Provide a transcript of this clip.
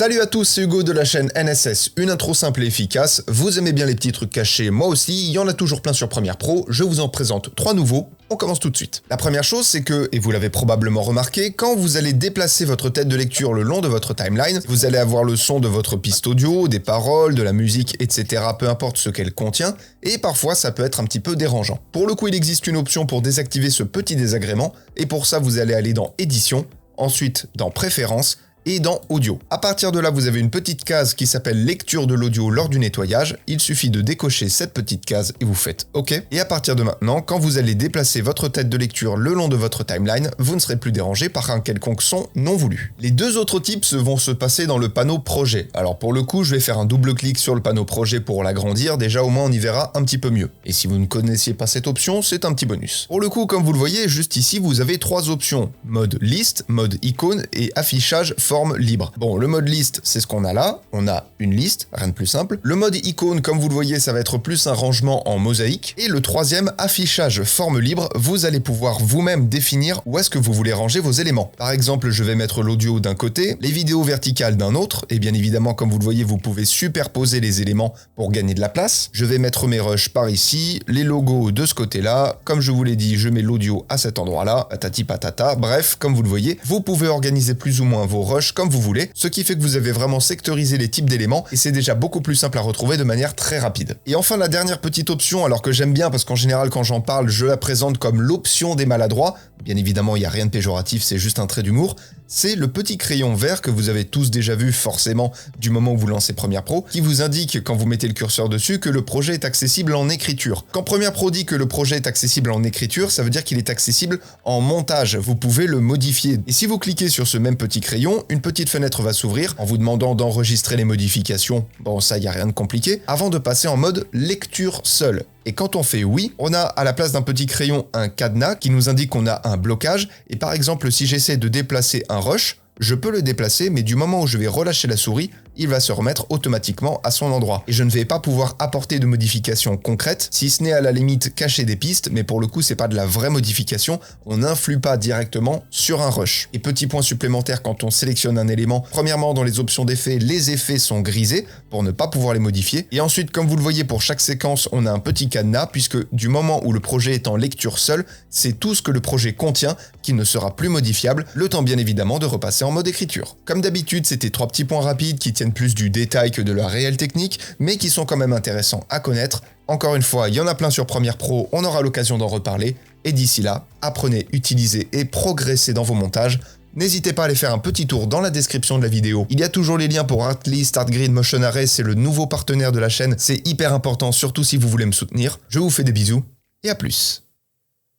Salut à tous, c'est Hugo de la chaîne NSS, une intro simple et efficace. Vous aimez bien les petits trucs cachés, moi aussi, il y en a toujours plein sur Premiere Pro, je vous en présente 3 nouveaux. On commence tout de suite. La première chose, c'est que, et vous l'avez probablement remarqué, quand vous allez déplacer votre tête de lecture le long de votre timeline, vous allez avoir le son de votre piste audio, des paroles, de la musique, etc., peu importe ce qu'elle contient, et parfois ça peut être un petit peu dérangeant. Pour le coup, il existe une option pour désactiver ce petit désagrément, et pour ça, vous allez aller dans Édition, ensuite dans Préférences, et dans Audio. À partir de là, vous avez une petite case qui s'appelle Lecture de l'audio lors du nettoyage. Il suffit de décocher cette petite case et vous faites OK. Et à partir de maintenant, quand vous allez déplacer votre tête de lecture le long de votre timeline, vous ne serez plus dérangé par un quelconque son non voulu. Les deux autres tips vont se passer dans le panneau projet. Alors pour le coup, je vais faire un double clic sur le panneau projet pour l'agrandir. Déjà, au moins, on y verra un petit peu mieux. Et si vous ne connaissiez pas cette option, c'est un petit bonus. Pour le coup, comme vous le voyez, juste ici, vous avez 3 options. Mode liste, mode icône et affichage forme libre. Bon, le mode liste, c'est ce qu'on a là. On a une liste, rien de plus simple. Le mode icône, comme vous le voyez, ça va être plus un rangement en mosaïque. Et le troisième, affichage forme libre, vous allez pouvoir vous-même définir où est-ce que vous voulez ranger vos éléments. Par exemple, je vais mettre l'audio d'un côté, les vidéos verticales d'un autre, et bien évidemment, comme vous le voyez, vous pouvez superposer les éléments pour gagner de la place. Je vais mettre mes rushs par ici, les logos de ce côté-là. Comme je vous l'ai dit, je mets l'audio à cet endroit-là, patati patata. Bref, comme vous le voyez, vous pouvez organiser plus ou moins vos rushs comme vous voulez, ce qui fait que vous avez vraiment sectorisé les types d'éléments et c'est déjà beaucoup plus simple à retrouver de manière très rapide. Et enfin, la dernière petite option, alors que j'aime bien parce qu'en général quand j'en parle, je la présente comme l'option des maladroits. Bien évidemment, il n'y a rien de péjoratif, c'est juste un trait d'humour. C'est le petit crayon vert que vous avez tous déjà vu forcément du moment où vous lancez Premiere Pro, qui vous indique quand vous mettez le curseur dessus que le projet est accessible en écriture. Quand Premiere Pro dit que le projet est accessible en écriture, ça veut dire qu'il est accessible en montage. Vous pouvez le modifier. Et si vous cliquez sur ce même petit crayon, une petite fenêtre va s'ouvrir en vous demandant d'enregistrer les modifications. Bon, ça, il n'y a rien de compliqué. Avant de passer en mode lecture seule. Et quand on fait oui, on a à la place d'un petit crayon un cadenas qui nous indique qu'on a un blocage. Et par exemple, si j'essaie de déplacer un rush, je peux le déplacer, mais du moment où je vais relâcher la souris, il va se remettre automatiquement à son endroit. Et je ne vais pas pouvoir apporter de modifications concrètes, si ce n'est à la limite cacher des pistes, mais pour le coup, c'est pas de la vraie modification, on n'influe pas directement sur un rush. Et petit point supplémentaire quand on sélectionne un élément, premièrement, dans les options d'effets, les effets sont grisés pour ne pas pouvoir les modifier. Et ensuite, comme vous le voyez, pour chaque séquence, on a un petit cadenas, puisque du moment où le projet est en lecture seule, c'est tout ce que le projet contient qui ne sera plus modifiable, le temps bien évidemment de repasser en mode écriture. Comme d'habitude, c'était 3 petits points rapides qui tiennent plus du détail que de la réelle technique, mais qui sont quand même intéressants à connaître. Encore une fois, il y en a plein sur Premiere Pro, on aura l'occasion d'en reparler, et d'ici là, apprenez, utilisez et progressez dans vos montages. N'hésitez pas à aller faire un petit tour dans la description de la vidéo. Il y a toujours les liens pour Artlist, Artgrid, Motion Array, c'est le nouveau partenaire de la chaîne, c'est hyper important, surtout si vous voulez me soutenir. Je vous fais des bisous, et à plus.